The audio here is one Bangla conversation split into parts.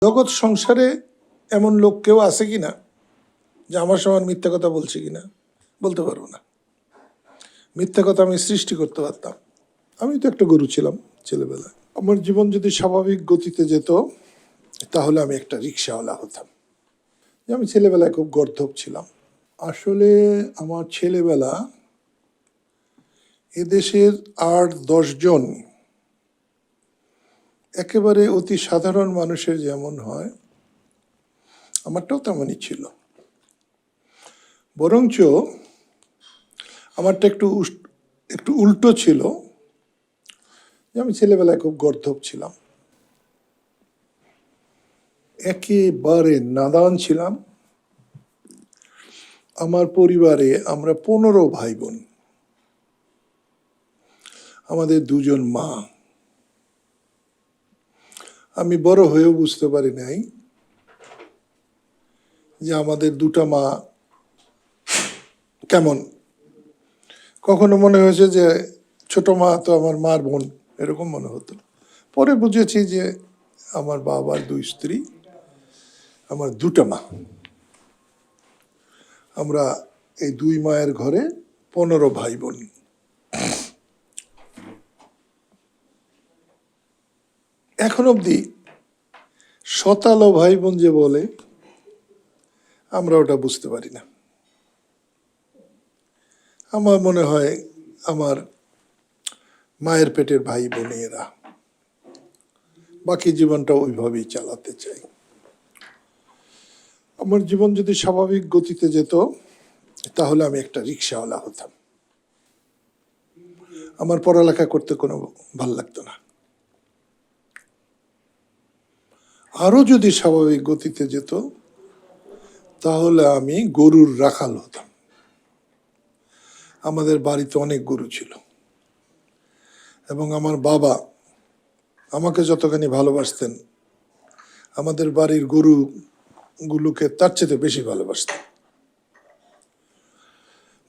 জগৎ সংসারে এমন লোক কেউ আছে কিনা যে আমার সমান মিথ্যা কথা বলছে কিনা বলতে পারবো না। মিথ্যা কথা আমি সৃষ্টি করতে পারতাম। আমি তো একটা গরু ছিলাম ছেলেবেলায়। আমার জীবন যদি স্বাভাবিক গতিতে যেত তাহলে আমি একটা রিক্সাওয়ালা হতাম। আমি ছেলেবেলায় খুব গর্দভ ছিলাম। আসলে আমার ছেলেবেলা এদেশের ৮-১০ জন একেবারে অতি সাধারণ মানুষের যেমন হয় আমারটাও তেমনই ছিল। বরঞ্চ আমারটা একটু উল্টো ছিল, যে আমি ছেলেবেলায় খুব গর্দভ ছিলাম, একেবারে নাদান ছিলাম। আমার পরিবারে আমরা ১৫ ভাই বোন, আমাদের ২ জন মা। আমি বড় হয়েও বুঝতে পারি নাই যে আমাদের ২টা মা কেমন। কখনো মনে হয়েছে যে ছোট মা তো আমার মার বোন, এরকম মনে হতো। পরে বুঝেছি যে আমার বাবার ২ স্ত্রী, আমার ২টা মা। আমরা এই ২ মায়ের ঘরে ১৫ ভাই বোন। এখন অবধি শতালো ভাই বোন যে বলে, আমরা ওটা বুঝতে পারি না। আমার মনে হয় আমার মায়ের পেটের ভাই বোনেরা। বাকি জীবনটা ওইভাবেই চালাতে চাই। আমার জীবন যদি স্বাভাবিক গতিতে যেত তাহলে আমি একটা রিক্সাওয়ালা হতাম। আমার পড়ালেখা করতে কোনো ভাল লাগতো না। আরো যদি স্বাভাবিক গতিতে যেত তাহলে আমি গরুর রাখাল হতাম। আমাদের বাড়িতে অনেক গরু ছিল এবং আমার বাবা আমাকে যতখানি ভালোবাসতেন আমাদের বাড়ির গরুগুলোকে তার চেয়ে বেশি ভালোবাসতেন।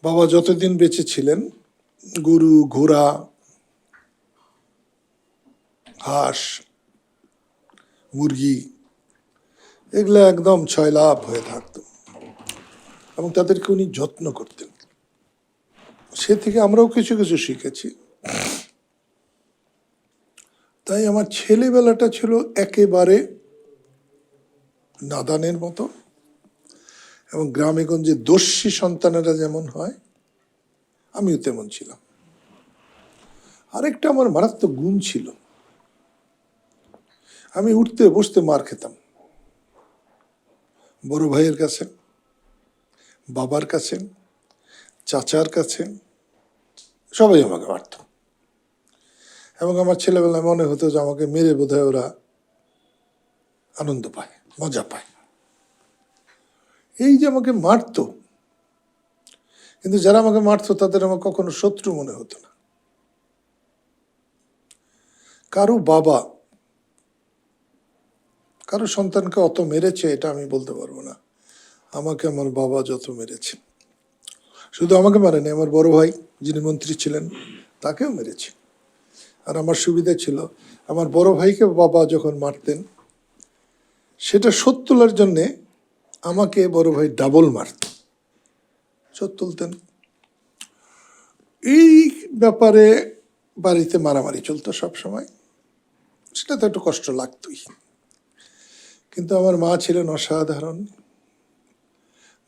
বাবা যতদিন বেঁচে ছিলেন গরু, ঘোড়া, হাঁস, মুরগি এগুলো একদম ছয়লাভ হয়ে থাকতো এবং তাদেরকে উনি যত্ন করতেন। সে থেকে আমরাও কিছু কিছু শিখেছি। তাই আমার ছেলেবেলাটা ছিল একেবারে নাদানের মতো, এবং গ্রামে গঞ্জে দস্যি সন্তানেরা যেমন হয় আমিও তেমন ছিলাম। আরেকটা আমার মারাত্মক গুণ ছিল, আমি উঠতে বসতে মার খেতাম। বড় ভাইয়ের কাছে, বাবার কাছে, চাচার কাছে, সবাই আমাকে মারত। এবং আমার ছেলেবেলায় মনে হতো যে আমাকে মেরে বোধহয় ওরা আনন্দ পায়, মজা পায়। এই যে আমাকে মারত, কিন্তু যারা আমাকে মারত তাদের আমার কখনো শত্রু মনে হতো না। কারো বাবা কারো সন্তানকে অত মেরেছে এটা আমি বলতে পারবো না। আমাকে আমার বাবা যত মেরেছে, শুধু আমাকে মারেনি, আমার বড় ভাই যিনি মন্ত্রী ছিলেন তাকেও মেরেছে। আর আমার সুবিধা ছিল, আমার বড় ভাইকে বাবা যখন মারতেন সেটা শোধ তোলার জন্যে আমাকে বড় ভাই ডাবল মারত, শোধ তুলতেন। এই ব্যাপারে বাড়িতে মারামারি চলতো সব সময়, সেটা তো একটু কষ্ট লাগতোই। কিন্তু আমার মা ছিলেন অসাধারণ।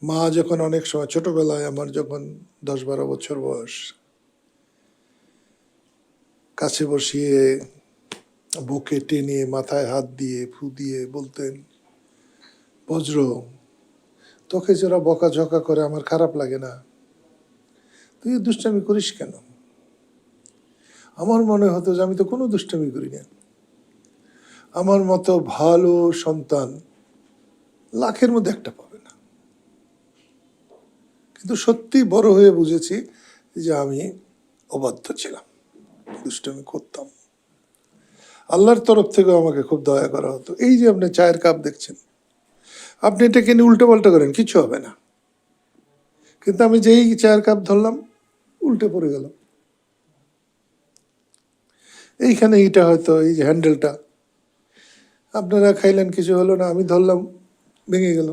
মা যখন অনেক সময় ছোটবেলায়, আমার যখন 10-12 বছর বয়স, কাছে বসিয়ে বুকে টেনে মাথায় হাত দিয়ে ফু দিয়ে বলতেন, বজ্র, তোকে যারা বকাঝকা করে আমার খারাপ লাগে না, তুই দুষ্টামি করিস কেন? আমার মনে হতো যে আমি তো কোনো দুষ্টামি করি না। আমার মতো ভালো সন্তান লাখের মধ্যে একটা পাবে না। কিন্তু সত্যি বড় হয়ে বুঝেছি যে আমি অবাধ্য ছিলাম, দুষ্টামি করতাম। আল্লাহর তরফ থেকেও আমাকে খুব দয়া করা হতো। এই যে আপনি চায়ের কাপ দেখছেন, আপনি এটাকে নিয়ে উল্টো পাল্টা করেন, কিছু হবে না। কিন্তু আমি যেই চায়ের কাপ ধরলাম উল্টে পড়ে গেল। এইখানে এইটা হয়তো, এই যে হ্যান্ডেলটা আপনারা খাইলেন, কিছু হলো না, আমি ধরলাম ভেঙে গেল,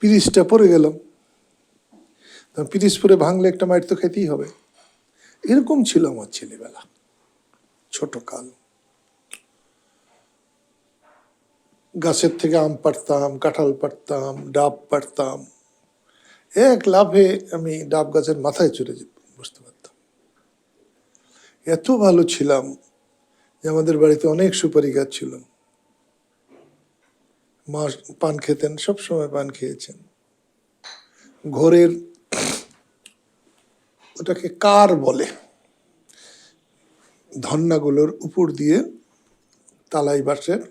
পিরিচটা পড়ে গেল। পিরিচ পরে ভাঙলে একটা মাইট তো খেতেই হবে। এরকম ছিল আমার ছেলেবেলা, ছোট কাল। গাছের থেকে আম পাড়তাম, কাঁঠাল পাড়তাম, ডাব পাড়তাম, এক লাফে আমি ডাব গাছের মাথায় চড়ে বসতে পারতাম। এত ভালো ছিলাম যে আমাদের বাড়িতে অনেক সুপারি গাছ ছিল। মা পান খেতেন, সবসময় পান খেয়েছেন। ঘরের ওটাকে কার বলে, ধন্নাগুলোর উপর দিয়ে তালাই বাঁশের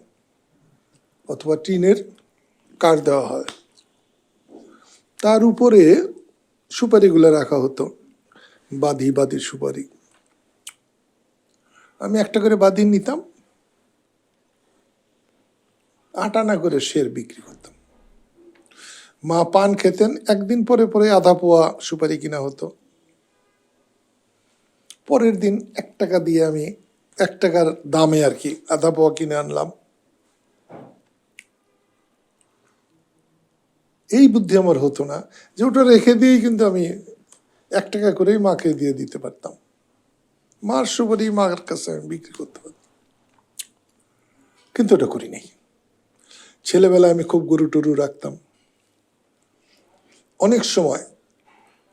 অথবা টিনের কার দেওয়া হয়, তার উপরে সুপারিগুলো রাখা হতো, বাদির সুপারি। আমি একটা করে বাদি নিতাম, 8 আনা করে শের বিক্রি করতাম। মা পান খেতেন, একদিন পরে পরে আধা পোয়া সুপারি কিনা হতো। পরের দিন 1 টাকা দিয়ে আমি 1 টাকার দামে আর কি আধা পোয়া কিনে আনলাম। এই বুদ্ধি আমার হতো না যে ওটা রেখে দিয়েই কিন্তু আমি 1 টাকা করেই মাকে দিয়ে দিতে পারতাম। মার সুপারি মার কাছে আমি বিক্রি করতে পারতাম, কিন্তু ওটা করি নাই। ছেলেবেলায় আমি খুব গরু টরু রাখতাম। অনেক সময়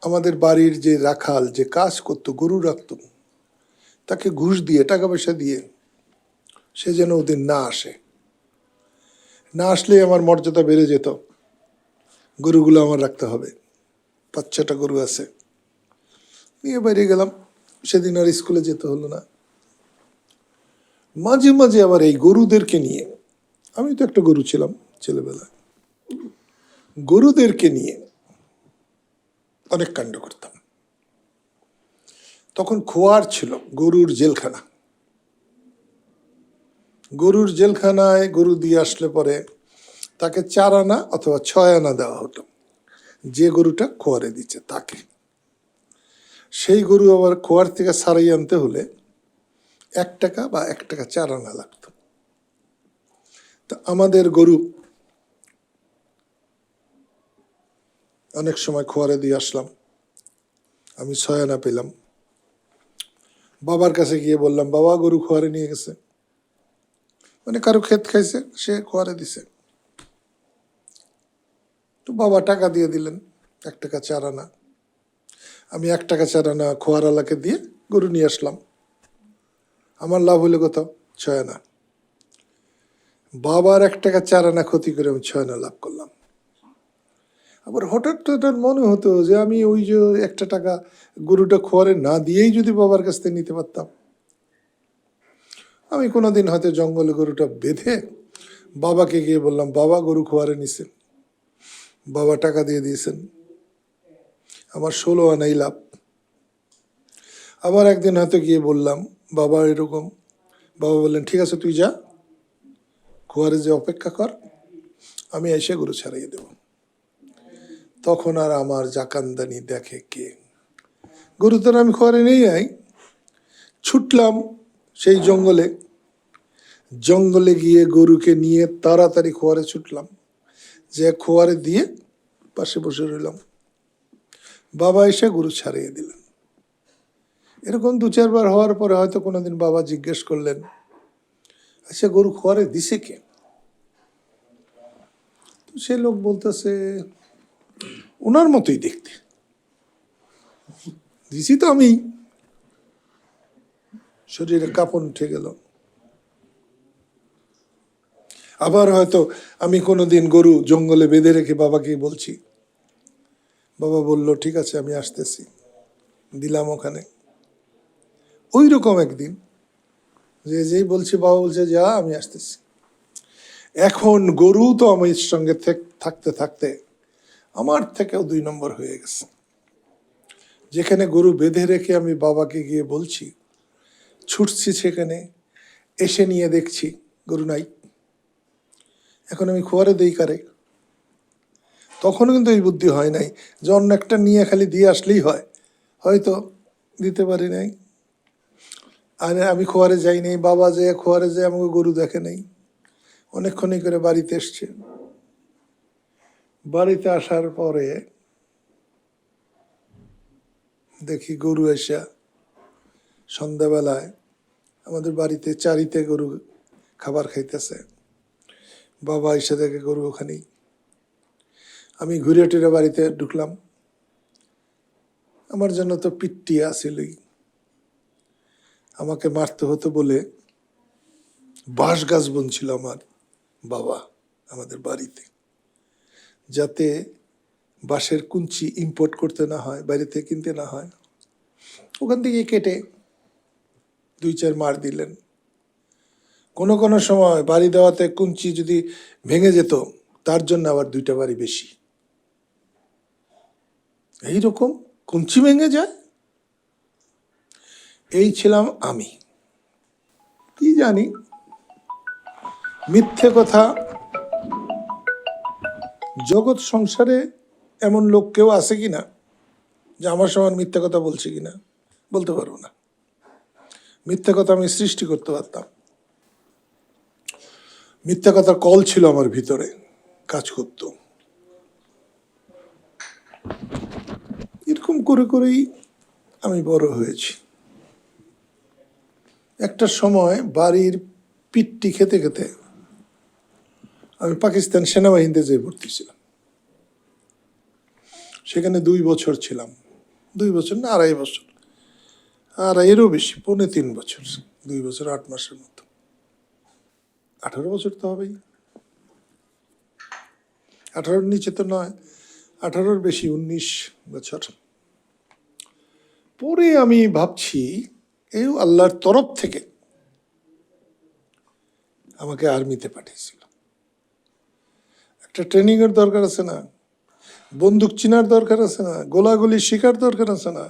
আমাদের বাড়ির যে রাখাল যে কাজ করতো, গরু রাখত, তাকে ঘুষ দিয়ে, টাকা পয়সা দিয়ে, সে যেন ওদিন না আসে। না আসলে আমার মর্যাদা বেড়ে যেত। গরুগুলো আমার রাখতে হবে, 5-6টা গরু আছে। নিয়ে বাইরে গেলাম, সেদিন আর স্কুলে যেতে হলো না। মাঝে মাঝে আবার এই গরুদেরকে নিয়ে, আমি তো একটা গরু ছিলাম ছেলেবেলায়, গরুদেরকে নিয়ে অনেক কাণ্ড করতাম। তখন খোয়ার ছিল, গরুর জেলখানা। গরুর জেলখানায় গরু দিয়ে আসলে পরে তাকে 4 আনা অথবা 6 আনা দেওয়া হতো, যে গরুটা খোয়ারে দিচ্ছে তাকে। সেই গরু আবার খোয়ার থেকে ছাড়াই আনতে হলে 1 টাকা বা 1 টাকা 4 আনা লাগতো। তা আমাদের গরু অনেক সময় খোয়ারে দিয়ে আসলাম, আমি 6 আনা পেলাম। বাবার কাছে গিয়ে বললাম, বাবা গরু খোয়ারে নিয়ে গেছে, মানে কারো ক্ষেত খাইছে, সে খোয়ারে দিছে। তো বাবা টাকা দিয়ে দিলেন, 1 টাকা 4 আনা। আমি 1 টাকা 4 আনা খোয়ারওয়ালাকে দিয়ে গরু নিয়ে আসলাম। আমার লাভ হইলো কত? 6 আনা। বাবার 1 টাকা 4 আনা ক্ষতি করে আমি 6 আনা লাভ করলাম। আবার হঠাৎ হঠাৎ মনে হতো যে আমি ওই যে 1 টাকা গরুটা খোয়ারে না দিয়েই যদি বাবার কাছ থেকে নিতে পারতাম। আমি কোনোদিন হয়তো জঙ্গলে গরুটা বেঁধে বাবাকে গিয়ে বললাম, বাবা গরু খোয়ারে নিছেন, বাবা টাকা দিয়ে দিয়েছেন, আমার 16 আনাই লাভ। আবার একদিন হয়তো গিয়ে বললাম, বাবা এরকম, বাবা বললেন ঠিক আছে তুই যা, খোয়ারে যে অপেক্ষা কর, আমি এসে গরু ছাড়িয়ে দেব। তখন আর আমার জাকান্দানি দেখে কে? গরু তো আমি খোয়ারে নিয়ে যাই, ছুটলাম সেই জঙ্গলে। জঙ্গলে গিয়ে গরুকে নিয়ে তাড়াতাড়ি খোয়ারে ছুটলাম, যে খোয়ারে দিয়ে পাশে বসে রইলাম। বাবা এসে গরু ছাড়িয়ে দিলেন। এরকম 2-4 বার হওয়ার পরে হয়তো কোনোদিন বাবা জিজ্ঞেস করলেন, আচ্ছা গরু খোয়ারে দিছে কে? তো সে লোক বলতেছে, ওনার মতোই দেখতে, দিছি তো আমি। শরীরে কাঁপন উঠে গেল। আবার হয়তো আমি কোনোদিন গরু জঙ্গলে বেঁধে রেখে বাবাকে বলছি, বাবা বলল ঠিক আছে আমি আসতেছি, দিলাম ওখানে। ওই রকম একদিন যেই বলছি, বাবা বলছে যা আমি আসতেছি। এখন গরু তো আমার সঙ্গে থাকতে থাকতে আমার থেকেও 2 নম্বর হয়ে গেছে। যেখানে গরু বেঁধে রেখে আমি বাবাকে গিয়ে বলছি, ছুটছি সেখানে, এসে নিয়ে দেখছি গরু নাই। এখন আমি খোয়ারে দেই কারে? তখনও কিন্তু এই বুদ্ধি হয় নাই যে অন্য একটা নিয়ে খালি দিয়ে আসলেই হয়, হয়তো দিতে পারি নাই। আর আমি খোয়ারে যাই নাই, বাবা যে খোয়ারে যায় আমাকে গরু দেখে নাই। অনেকক্ষণই করে বাড়িতে এসছে। বাড়িতে আসার পরে দেখি গরু এসে সন্ধ্যাবেলায় আমাদের বাড়িতে চারিতে গরু খাবার খাইতেছে। বাবা এসে দেখে গরু ওখানেই। আমি ঘুরে টুরে বাড়িতে ঢুকলাম। আমার জন্য তো পিট্টি আসিলই, আমাকে মারতে হতো বলে বাঁশ গাছ বুনছিল আমার বাবা আমাদের বাড়িতে, যাতে বাঁশের কুঞ্চি ইম্পোর্ট করতে না হয়, বাইরে থেকে কিনতে না হয়। ওখান থেকে কেটে 2-4 মার দিলেন। কোনো কোনো সময় বাড়ি দেওয়াতে কুঞ্চি যদি ভেঙে যেত, তার জন্য আবার 2টা বাড়ি বেশি। এইরকম কুঞ্চি ভেঙে যায়। এই ছিলাম আমি। কি জানি মিথ্যে কথা, জগৎ সংসারে এমন লোক কেউ আছে কিনা যে আমার সমান মিথ্যে কথা বলছে কিনা বলতে পারবো না। মিথ্যে কথা আমি সৃষ্টি করতে পারতাম। মিথ্যা কথার কল ছিল আমার ভিতরে, কাজ করত। এরকম করে করেই আমি বড় হয়েছি। একটা সময় বাড়ির পিট্টি খেতে খেতে আমি পাকিস্তান সেনাবাহিনীতে যেয়ে ভর্তি ছিলাম। সেখানে 2 বছর ছিলাম। 2 বছর না, 2.5 বছর, আর এরও বেশি, 3.5 বছর, 2 বছর 8 মাসের মতো। 18 বছর তো হবেই, 18-র নিচে তো নয়, 18-র বেশি, 19 বছর। পরে আমি ভাবছি এই আল্লাহর তরফ থেকে আমাকে আর্মিতে পাঠিয়েছিল। একটা ট্রেনিং এর দরকার আছে না, বন্দুক চিনার দরকার আছে না, গোলাগুলি শিকার দরকার আছে না।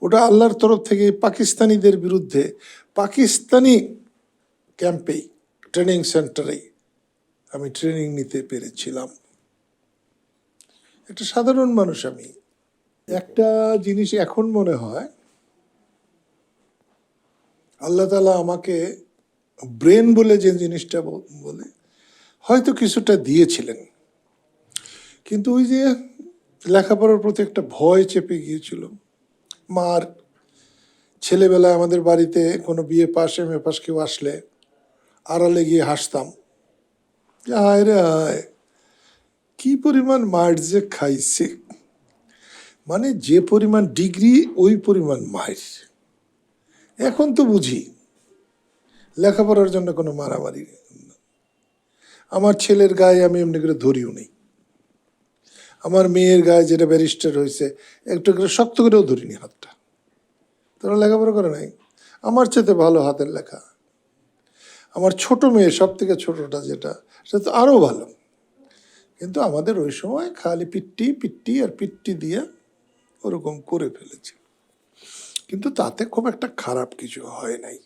ওটা আল্লাহর তরফ থেকে পাকিস্তানিদের বিরুদ্ধে পাকিস্তানি ক্যাম্পেই, ট্রেনিং সেন্টারেই আমি ট্রেনিং নিতে পেরেছিলাম। একটা সাধারণ মানুষ আমি। একটা জিনিস এখন মনে হয়, আল্লাহ তাআলা আমাকে ব্রেন বলে যে জিনিসটা বলে হয়তো কিছুটা দিয়েছিলেন, কিন্তু ওই যে লেখাপড়ার প্রতি একটা ভয় চেপে গিয়েছিল। মার ছেলেবেলায় আমাদের বাড়িতে কোনো BA pass M A pass কেউ আসলে আড়ালে গিয়ে হাসতাম যে হায় রে হায়, কি পরিমাণ মার যে খাইছে। মানে যে পরিমাণ ডিগ্রি ওই পরিমাণ মার। এখন তো বুঝি লেখাপড়ার জন্য কোনো মারামারি। আমার ছেলের গায়ে আমি এমনি করে ধরিও নেই, আমার মেয়ের গায়ে যেটা ব্যারিস্টার হয়েছে একটু করে শক্ত করেও ধরিনি হাতটা। তারা লেখাপড়া করে নাই, আমার চেয়ে ভালো হাতের লেখা। আমার ছোট মেয়ে, সব থেকে ছোটটা যেটা, সেটা তো আরও ভালো। কিন্তু আমাদের ওই সময় খালি পিট্টি পিট্টি আর পিট্টি দিয়ে ওরকম করে ফেলেছে। কিন্তু তাতে খুব একটা খারাপ কিছু হয় নাই।